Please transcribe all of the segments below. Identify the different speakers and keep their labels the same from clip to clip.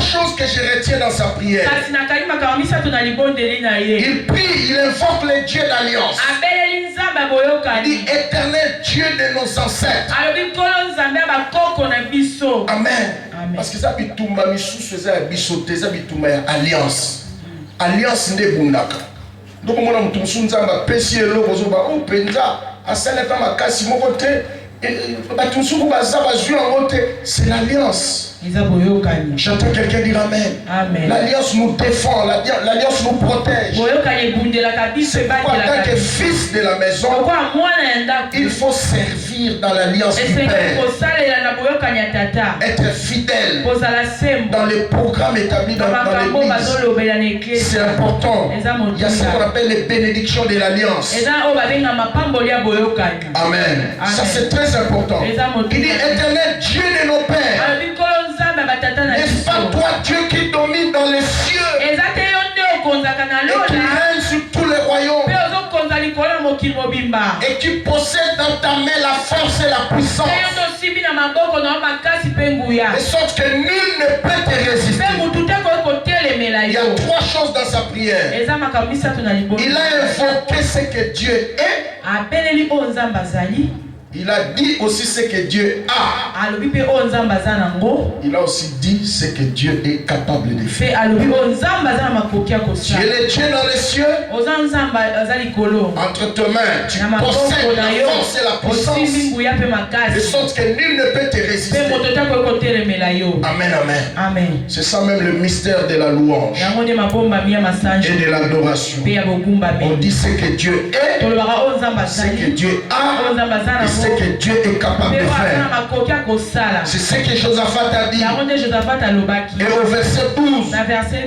Speaker 1: choses que je retiens dans sa prière. Il prie, il invoque les dieux d'alliance. Il dit éternel Dieu de nos ancêtres. Amen. Parce que ça bitumba misusu eza bisote eza bitumba ya alliance. Alliance nde bundaka. Donc mona mutu musunzamba pesi eloko zo ba o penza asala ta makasi moko te batu musuku baza bazwi yango te, c'est l'alliance. J'entends quelqu'un dire amen. L'alliance nous défend, l'alliance nous protège. C'est pourquoi en tant que fils de la maison, il faut servir dans l'alliance du Père. Être fidèle dans les programmes établis dans l'Église. C'est important. Il y a ce qu'on appelle les bénédictions de l'alliance. Amen. Ça c'est très important. Il dit éternel Dieu de nos pères. N'est-ce pas toi Dieu qui domine dans les cieux et qui règne sur tous les royaumes et qui possède dans ta main la force et la puissance, de sorte que nul ne peut te résister. Il y a trois choses dans sa prière. Il a invoqué ce que Dieu est. Il a dit aussi ce que Dieu a. Il a aussi dit ce que Dieu est capable de faire. Dieu est Dieu dans les cieux. Entre tes mains, tu possèdes la force et la puissance, de sorte que nul ne peut te résister. Amen, amen. C'est ça même le mystère de la louange et de l'adoration. On dit ce que Dieu est, ce que Dieu a, et ce que Dieu est capable de faire. C'est ce que Josaphat a dit. Et au verset 12,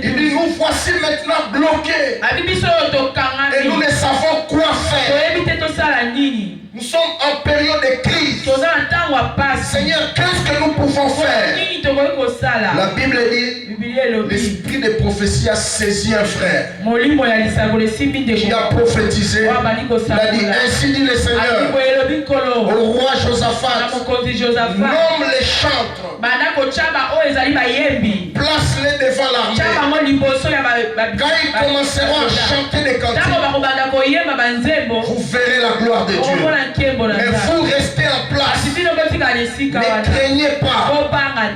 Speaker 1: il dit nous voici maintenant bloqués et nous ne savons quoi faire. Nous sommes en période de crise. Seigneur, qu'est-ce que nous pouvons faire? La Bible dit l'esprit de prophétie a saisi un frère qui a prophétisé. Il a dit ainsi dit le Seigneur au roi Josaphat, nomme les chantres, place-les devant l'armée. Quand ils commenceront à chanter des cantiques, vous verrez la gloire de Dieu. Mais vous restez en place. Ne craignez pas.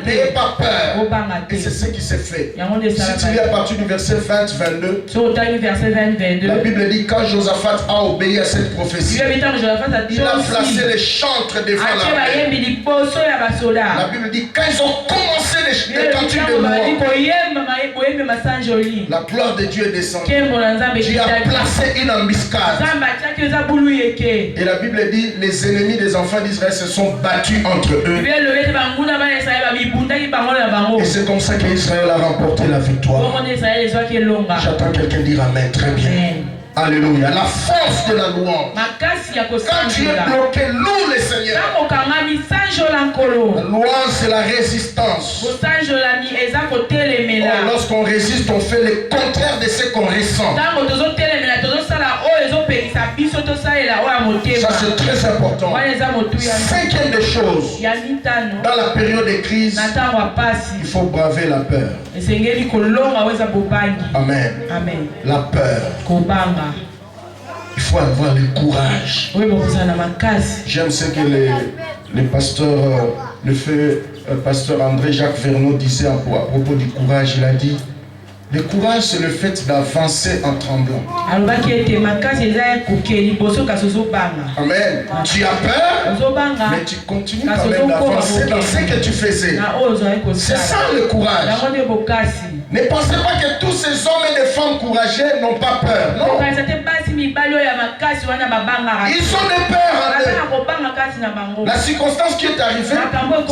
Speaker 1: N'ayez pas peur. Et c'est ce qui s'est fait. Si tu lis à partir du verset 20-22, la Bible dit quand Josaphat a obéi à cette prophétie, il a placé les chantres devant l'armée. La Bible dit quand ils ont commencé les cantiques de louange, la gloire de Dieu est descendue. Dieu a placé une embuscade. Et la Bible dit les ennemis des enfants d'Israël se sont battus entre eux. Et c'est comme ça qu'Israël a remporté la victoire. J'attends quelqu'un dire amen. Très bien. Alléluia. La force de la louange. Quand tu es bloqué, loue le Seigneur. La louange, c'est la résistance. Lorsqu'on résiste, on fait le contraire de ce qu'on ressent. Ça, c'est très important. Cinquième des choses, dans la période de crise, il faut braver la peur. Amen. La peur. Il faut avoir le courage. J'aime ce que le pasteur, pasteur André-Jacques Verneau disait à propos du courage. Il a dit le courage, c'est le fait d'avancer en tremblant. Amen. Tu as peur, mais tu continues quand même d'avancer dans ce que tu faisais. C'est ça le courage. Ne pensez pas que tous ces hommes et les femmes courageux n'ont pas peur. Non. Ils ont des peurs en eux. La circonstance qui est arrivée,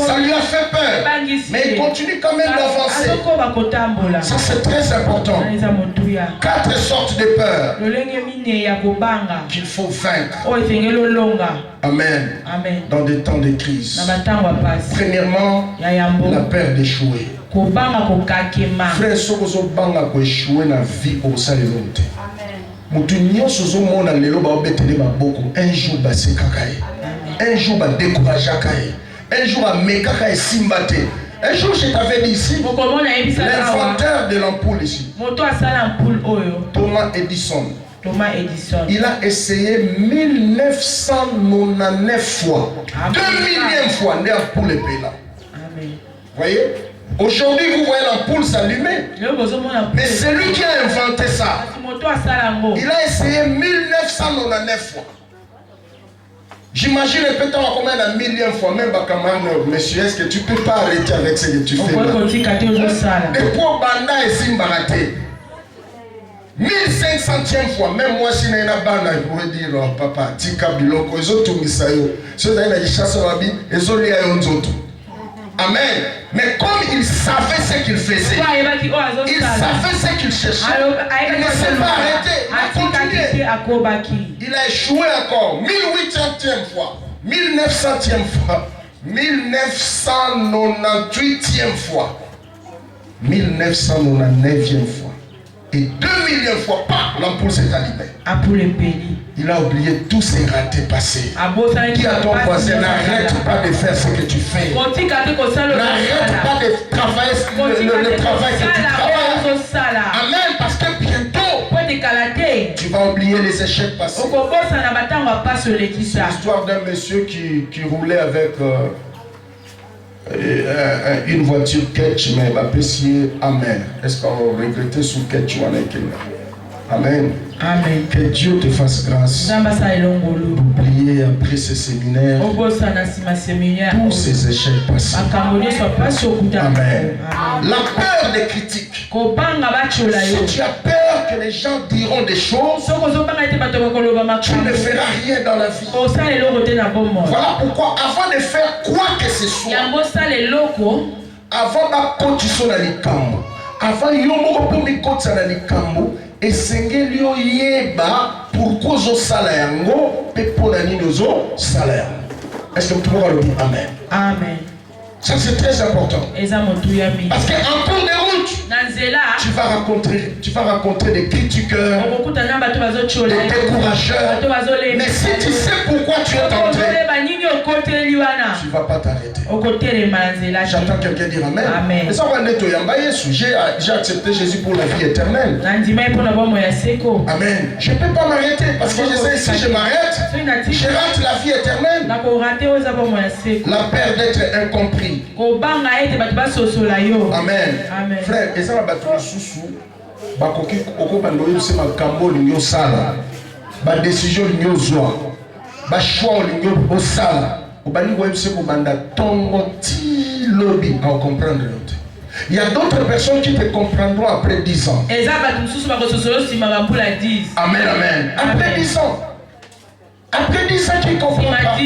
Speaker 1: ça lui a fait peur. Mais il continue quand même d'avancer. Ça, c'est très important. 4 sortes de peurs qu'il faut vaincre. Amen. Dans des temps de crise. Premièrement, la peur d'échouer. Frère, si vous avez échoué dans la vie, vous savez l'autre. Un jour, un jour, découragé. Un jour,
Speaker 2: Un jour, je t'avais dit ici, l'inventeur de l'ampoule ici, Thomas Edison. Il a essayé 1999 fois. 2000e fois, l'ampoule est là. Vous voyez? Aujourd'hui, vous voyez l'ampoule s'allumer. Mais c'est lui qui a inventé ça. Il a essayé 1999 fois. J'imagine peut-être combien de millième fois, même camarade, monsieur, est-ce que tu ne peux pas arrêter avec ce que tu fais là? Depuis Banda et Simbaraté. 1500e fois, même moi, si je n'ai pas de dire, oh, papa, Tika Biloko, ils ont tout mis ça. Ceux qui ont chassé la vie, ils ont lié à eux. Amen. Mais comme il savait ce qu'il faisait, il savait ce qu'il cherchait, il ne s'est pas arrêté, il a continué. Il a échoué encore, 1800e fois, 1900e fois, 1998e fois, 1999e fois. Et 2000e fois, l'ampoule s'est allumée. Il a oublié tous ses ratés passés. Dis à ton voisin, n'arrête pas de faire ce que tu fais. N'arrête pas de travailler le travail que tu travailles. Amen, parce que bientôt, tu vas oublier les échecs passés. C'est l'histoire d'un monsieur qui roulait avec une voiture catch, mais va apprécier Amen. Est-ce qu'on regrettait sous catch ou Amen. Amen. Que Dieu te fasse grâce d'oublier après ce séminaire tous ces échecs passés. Amen. La peur des critiques. Si tu as peur que les gens diront des choses, tu ne feras rien dans la vie. Voilà pourquoi avant de faire quoi que ce soit, avant ma condition dans les camps, avant yomo pour mes côtes dans les camps, et sengeli yeba pourquoi zo sala yango pe pona nini zo sala yango. Est-ce que tout le monde le dit amen? Amen. Ça c'est très important. Parce qu'en cours de route, tu vas rencontrer des critiqueurs, des décourageurs. Mais si tu sais pourquoi tu es entré, tu ne vas pas t'arrêter. J'entends quelqu'un dire amen. J'ai accepté Jésus pour la vie éternelle. Amen. Je ne peux pas m'arrêter parce que je sais si je m'arrête, je rate la vie éternelle. La peur d'être incompris. Amen. Frère, et ça va battre sous bakoki okobando yose makambo linyo sala ba décision linyo zwa ba choix linyo osala obani ko yose ko banda tongo ti lobby à comprendre l'autre. Il y a d'autres personnes qui te comprendront après 10 ans. Amen, amen. Après 10 ans. Après 10 ans, tu comprendras.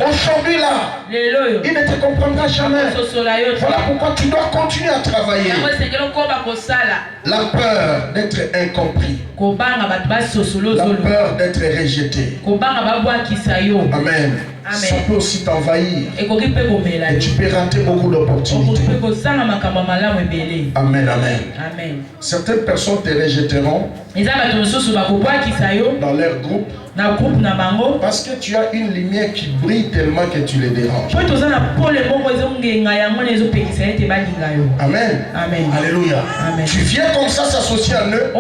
Speaker 2: Aujourd'hui là, il ne te comprendra jamais. Voilà pourquoi tu dois continuer à travailler. La peur d'être incompris. La peur d'être rejeté. Amen. Ça peut aussi t'envahir. Et tu peux rater beaucoup d'opportunités. Amen, amen. Certaines personnes te rejetteront dans leur groupe. Parce que tu as une lumière qui brille tellement que tu les déranges. Amen. Amen. Alléluia. Amen. Tu viens comme ça s'associer à eux,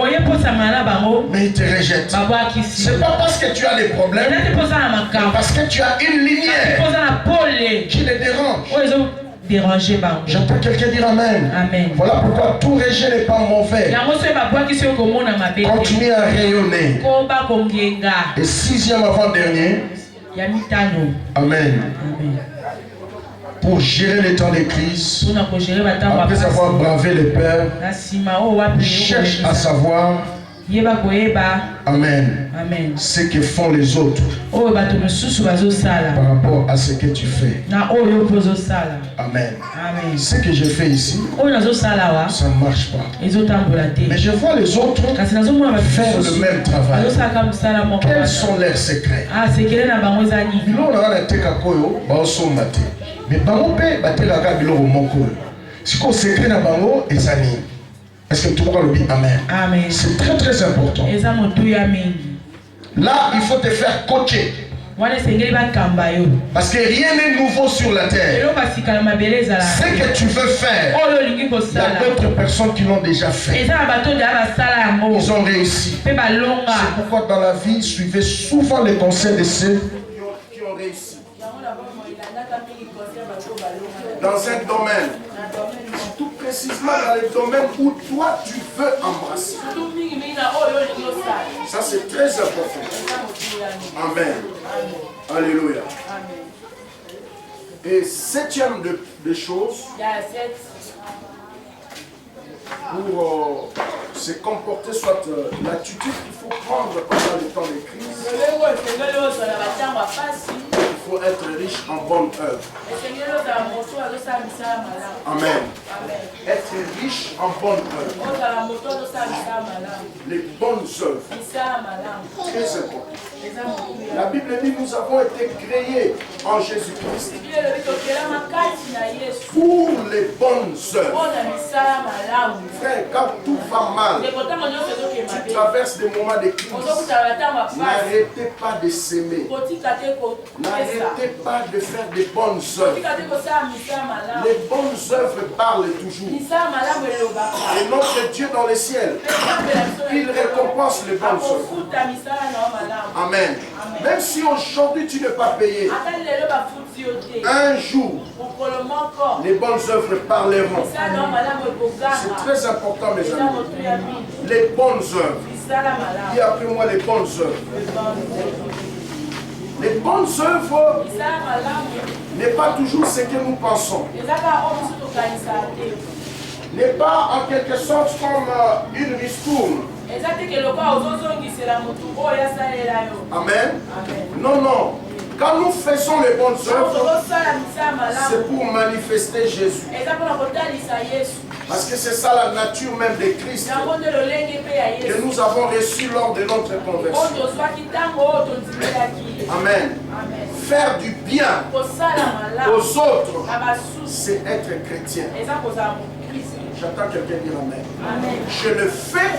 Speaker 2: mais ils te rejettent. C'est pas parce que tu as des problèmes, mais parce que tu as une lumière qui les dérange. J'entends quelqu'un dire amen. Amen. Voilà pourquoi tout rejet n'est pas mauvais. Continue à rayonner. Et 6e avant-dernier. Amen. Pour gérer les temps de crise, après avoir bravé les peurs, cherche à savoir. Amen. Amen. Ce que font les autres par rapport à ce que tu fais. Amen. Amen. Ce que je fais ici, ça ne marche pas. Mais je vois les autres faire le même travail. Quels sont leurs secrets? Mais si on secret na bango ezani. Est-ce que tout le monde le dit amen? Amen. C'est très très important. Là, il faut te faire coacher. Parce que rien n'est nouveau sur la terre. Ce que tu veux faire, il y a d'autres personnes qui l'ont déjà fait. Ils ont réussi. C'est pourquoi dans la vie, suivez souvent les conseils de ceux qui ont réussi. Dans un domaine, tout précisément dans les domaines où toi tu veux embrasser. Ça c'est très important. Amen. Alléluia. Et septième de choses, pour se comporter, soit l'attitude qu'il faut prendre pendant les temps de crise, il faut être riche en bonnes œuvres. Amen. Être riche en bonnes œuvres. Les bonnes œuvres. Très important. La Bible dit nous avons été créés en Jésus-Christ pour les bonnes œuvres. Frère, quand tout va mal, tu traverses des moments de crise, n'arrêtez pas de s'aimer. N'arrêtez pas de faire des bonnes œuvres. Les bonnes œuvres parlent toujours. Et notre Dieu dans les ciels, il récompense les bonnes œuvres. Amen. Même si aujourd'hui tu n'es pas payé, un jour, les bonnes œuvres parleront. C'est très important, mes amis. Les bonnes œuvres. Dis après moi les bonnes œuvres. Les bonnes œuvres n'est pas toujours ce que nous pensons. N'est pas en quelque sorte comme une ristourne. Amen. Non, non. Quand nous faisons les bonnes œuvres, c'est pour manifester Jésus. Parce que c'est ça la nature même de Christ que nous avons reçu lors de notre conversion. Amen. Faire du bien aux autres, c'est être chrétien. J'entends quelqu'un dire amen. Amen. Je le fais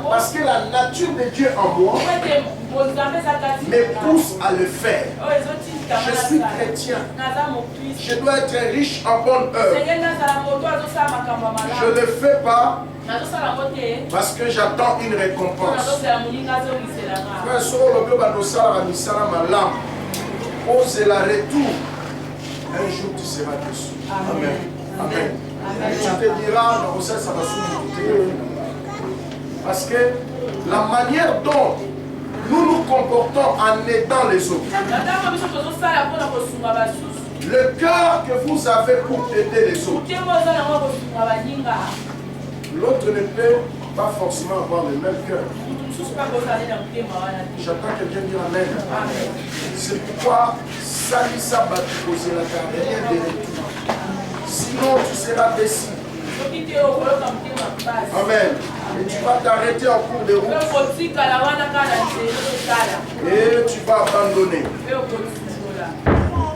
Speaker 2: parce que la nature de Dieu en moi me pousse à le faire. Je suis chrétien. Je dois être riche en bonne œuvre. Je ne le fais pas parce que j'attends une récompense. Frère, sur le globe, ose la retour. Un jour tu seras dessus. Amen. Amen. Et tu te diras, non, ça va s'oublier. Parce que la manière dont nous nous comportons en aidant les autres, le cœur que vous avez pour aider les autres, l'autre ne peut pas forcément avoir le même cœur. J'entends quelqu'un dire amen. C'est pourquoi Salissa va te poser la carrière de retour. Sinon tu seras déçu. Amen. Et tu vas t'arrêter en cours de route. Et tu vas abandonner.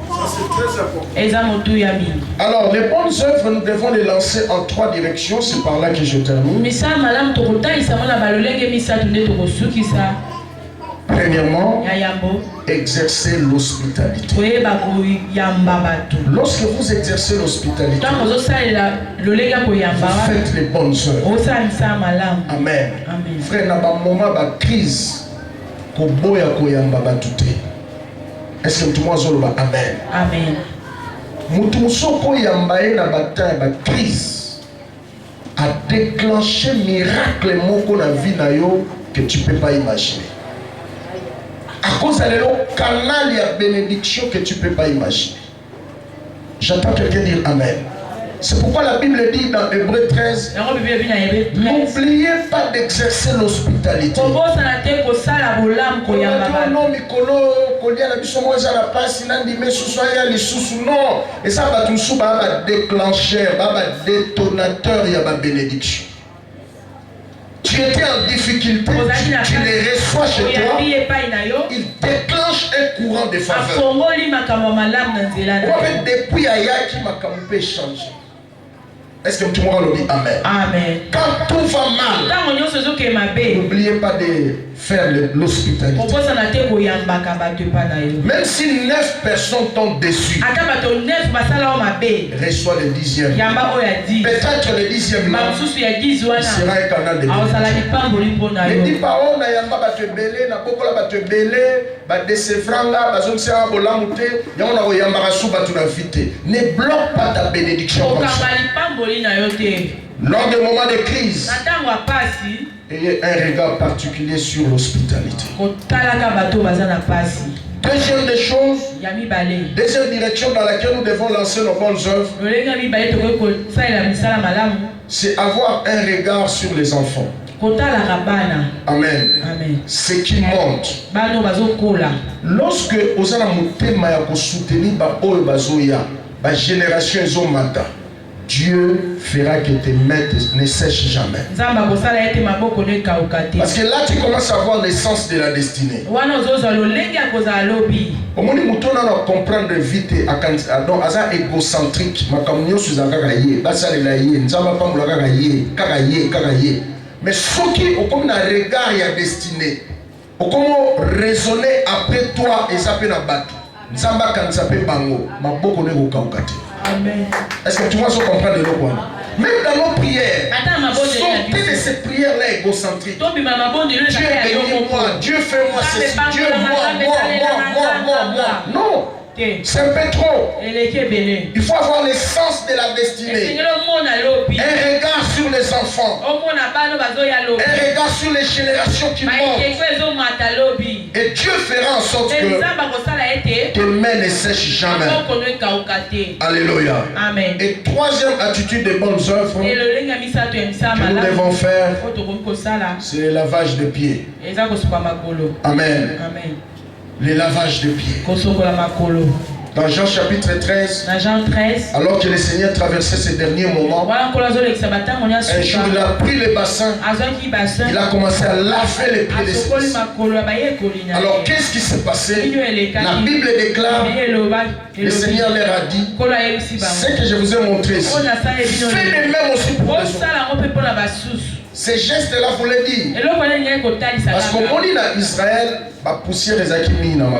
Speaker 2: Ça c'est très important. Alors les bonnes œuvres, nous devons les lancer en 3 directions. C'est par là que je termine. Premièrement, exercer l'hospitalité. Lorsque vous exercez l'hospitalité, vous faites les bonnes œuvres. Amen. Frère, n'a pas moment de crise. Est-ce que tout le monde dit amen? Amen. Mutumsoko yambaye na bataille ba crise a déclenché miracle moko na vie na yo que tu peux pas imaginer. À cause de le canal de bénédiction que tu peux pas imaginer. J'entends quelqu'un dire amen. C'est pourquoi la Bible dit dans Hébreux 13, n'oubliez pas d'exercer l'hospitalité. Non, et ça va tout déclencheur, détonateur, il y a ma bénédiction. Tu étais en difficulté, tu les reçois chez toi, il déclenche un courant de faveur. Depuis Ayaki, ma peut changer. Est-ce que tout le monde dit Amen?
Speaker 1: Amen.
Speaker 2: Quand tout va mal, n'oubliez pas de faire l'hospitalité. Même si 9 personnes t'ont déçu, reçois le 10e. Peut-être le 10e là, il sera un canal de bénédiction. Ne dis pas, oh, na yamba ba te belé, na bokola ba te belé, ba décevranla, ba zonse a bolamute, yamba na yamba rasu ba tu na vite. Ne bloque pas ta bénédiction comme ça. Lors des moments de crise, ayez un regard particulier sur l'hospitalité. Deuxième des choses, deuxième direction dans laquelle nous devons lancer nos bonnes œuvres, c'est avoir un regard sur les enfants. Amen.
Speaker 1: Amen.
Speaker 2: Ce qui monte. Lorsque vous allez soutenir la génération Zomata, Dieu fera que tes maîtres ne sèchent jamais. Parce que là, tu commences à voir l'essence de la destinée. Au moins, nous devons comprendre vite à égocentrique. Mais ce qui est comme un regard et la destinée, comment raisonner après toi et ça peut na battre. Nzamba kan ça peut bango, ma boko ne kaukate.
Speaker 1: Amen.
Speaker 2: Est-ce que tu vois ce qu'on comprend de l'eau? Même dans nos prières, sortez de ces prières-là égocentriques. Dieu bénis-moi, Dieu fait-moi ceci, Dieu moi. Non. C'est un peu trop. Il faut avoir l'essence de la destinée. Un regard sur les enfants. Un regard sur les générations qui montent. Et Dieu fera en sorte que tes mains ne sèchent jamais. Alléluia.
Speaker 1: Amen.
Speaker 2: Et troisième attitude de bonnes œuvres que nous devons faire, c'est le lavage de pieds. Amen.
Speaker 1: Amen.
Speaker 2: Le lavage de pieds. Dans Jean chapitre 13, alors que le Seigneur traversait ces derniers moments, un jour il a pris le bassin, il a commencé à laver les pieds des disciples. Alors qu'est-ce qui s'est passé? La Bible déclare, le Seigneur leur a dit, ce que je vous ai montré ici, faites le même aussi pour les autres. Ces gestes-là, vous les dites. Parce qu'au moment où Israël a poussé les Akimi dans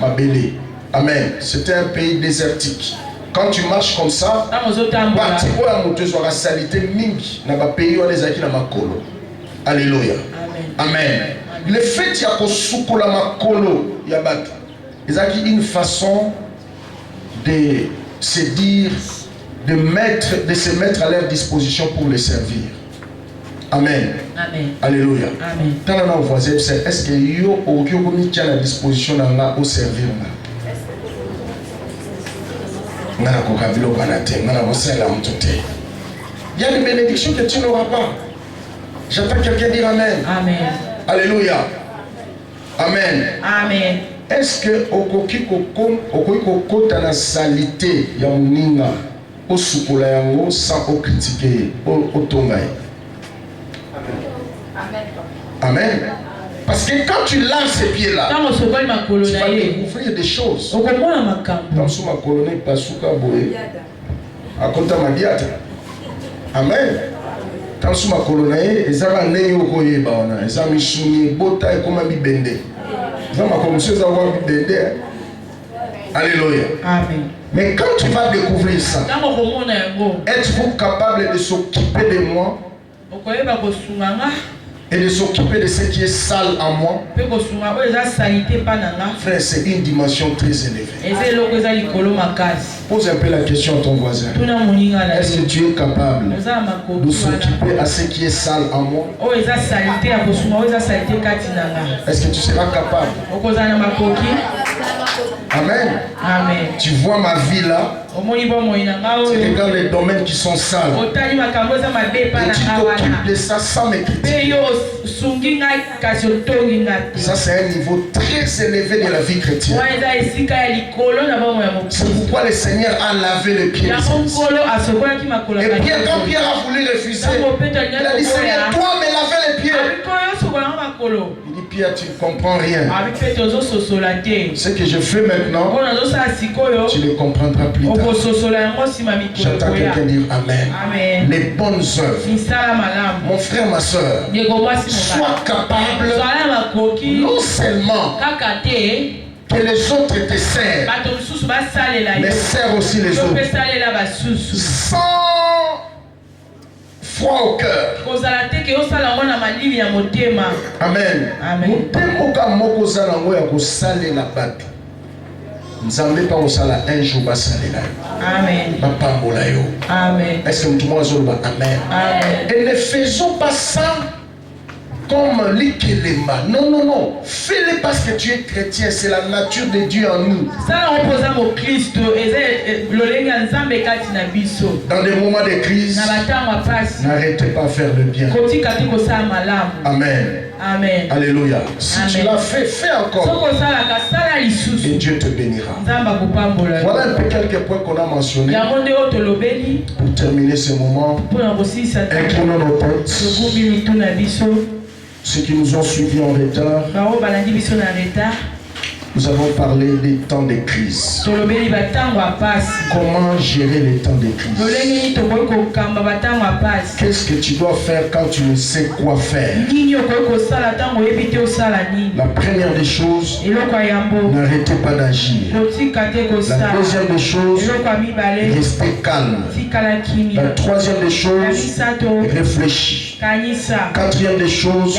Speaker 2: ma belé. Amen. C'était un pays désertique. Quand tu marches comme ça, Alléluia. Amen. Le fait qu'il y a une façon de se dire, de se mettre à leur disposition pour les servir. Amen.
Speaker 1: Amen.
Speaker 2: Alléluia.
Speaker 1: Amen.
Speaker 2: Quand on a un voisin, est-ce que yo au à la disposition au servir? Il y a des bénédictions que tu n'auras pas. J'entends quelqu'un dire Amen.
Speaker 1: Amen.
Speaker 2: Alléluia. Amen.
Speaker 1: Amen.
Speaker 2: Est-ce que au la salité ya muninga au sukola yango sans critiquer au tongai? Amen. Parce que quand tu laves ces pieds-là, tu vas découvrir des choses. Dans ce ma colonie, Pasuka Boé, à Kota Madiata. Amen. Dans ce ma colonie, ils ont un néo koye baona, ils ont mis souni, bota et comme un bibende. Ils ont ma commission d'avoir bibende. Alléluia.
Speaker 1: Amen.
Speaker 2: Mais quand tu vas découvrir ça, êtes-vous capable de s'occuper de moi? Et de s'occuper de ce qui est sale en moi? Frère, c'est une dimension très élevée. Pose un peu la question à ton voisin. Est-ce que tu es capable de s'occuper à ce qui est sale en moi? Est-ce que tu seras capable? Amen.
Speaker 1: Amen.
Speaker 2: Tu vois ma vie là. Tu regardes les domaines qui sont sales. Et tu t'occupes de ça sans me critiquer. Ça, c'est un niveau très élevé de la vie chrétienne. C'est pourquoi le Seigneur a lavé les pieds. Et bien, quand Pierre a voulu refuser, il a dit Seigneur, toi me laver les pieds. Il dit Pierre, tu ne comprends rien. Ce que je fais maintenant, tu ne comprendras plus tard. J'entends quelqu'un dire Amen. Les bonnes œuvres. Mon frère, ma soeur, sois capable non seulement que les autres te servent, mais serve aussi les autres. Sans foi au cœur. Amen. Nzambe pa osala un jour basalela.
Speaker 1: Amen.
Speaker 2: Bapambola yo.
Speaker 1: Amen.
Speaker 2: Est-ce que tout le monde dit amen?
Speaker 1: Amen.
Speaker 2: Et ne faisons pas ça comme l'Ikelema. Non, non, non. Fais-le parce que tu es chrétien. C'est la nature de Dieu en nous. Dans des moments de crise, n'arrêtez pas de faire le bien. Amen.
Speaker 1: Amen.
Speaker 2: Alléluia. Si Amen. Tu l'as fait, fais encore. Et Dieu te bénira. Voilà un peu quelques points qu'on a mentionnés. Pour terminer ce moment, inclinons nos têtes. Ceux qui nous ont suivis en retard, nous avons parlé des temps de crise. Comment gérer les temps de crise? Qu'est-ce que tu dois faire quand tu ne sais quoi faire? La première des choses, n'arrêtez pas d'agir. La deuxième des choses, restez calme. La troisième des choses, réfléchis. Quatrième des choses,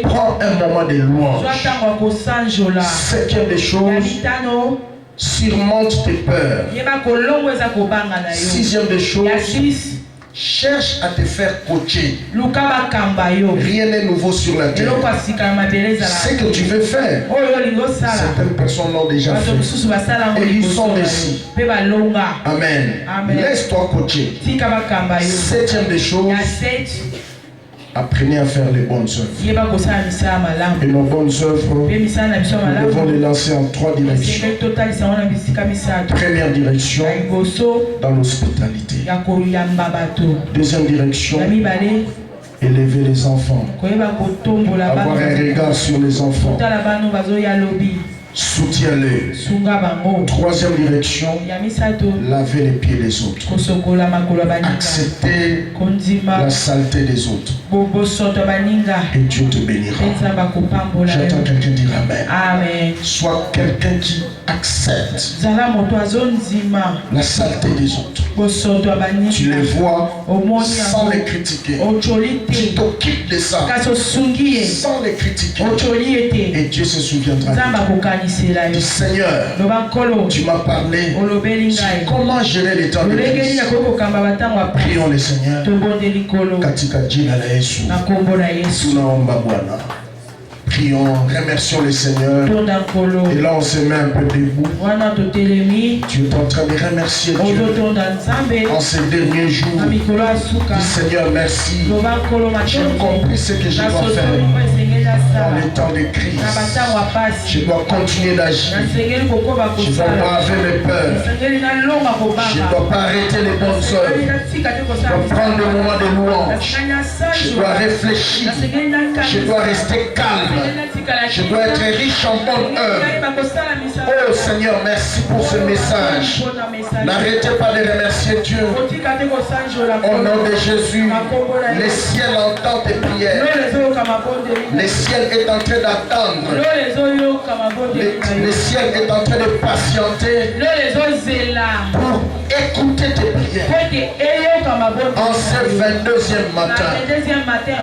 Speaker 2: prends un moment de louange. Cinquième des choses, surmonte tes peurs. Sixième des choses, cherche à te faire coacher. Rien n'est nouveau sur la terre. Ce que tu veux faire, certaines personnes l'ont déjà fait. Et ils sont ici. Amen. Laisse-toi coacher. Septième des choses, apprenez à faire les bonnes œuvres. Et nos bonnes œuvres, nous devons les lancer en 3 directions. Première direction, dans l'hospitalité. Deuxième direction, élever les enfants. Avoir un regard sur les enfants. Soutiens-les. Troisième direction, laver les pieds des autres. Accepter la saleté des autres. Et Dieu te bénira. J'entends quelqu'un dire Amen. Sois quelqu'un qui accepte la saleté des autres. Tu les vois sans les critiquer. Tu t'occupes de ça sans les critiquer. Et Dieu se souviendra. Dis Seigneur, tu m'as parlé comment gérer les temps de crise. Prions le Seigneur. Katika jina la Yesu. Tunaomba Bwana. Prions, remercions le Seigneur. Et là on se met un peu debout. Tu es en train de remercier Dieu en ces derniers jours. Dis Seigneur merci. J'ai compris ce que je dois faire dans les temps de crise. Je dois continuer d'agir. Je dois braver mes peurs. Je ne dois pas arrêter les bonnes œuvres. Je dois prendre le moment de louange. Je dois réfléchir. Je dois rester calme. Je dois être riche en bonne œuvre. Oh Seigneur, merci pour ce message. N'arrêtez pas de remercier Dieu. Au nom de Jésus, le ciel entend tes prières. Le ciel est en train d'attendre. Le ciel est en train de patienter pour écouter tes prières. En ce 22e matin.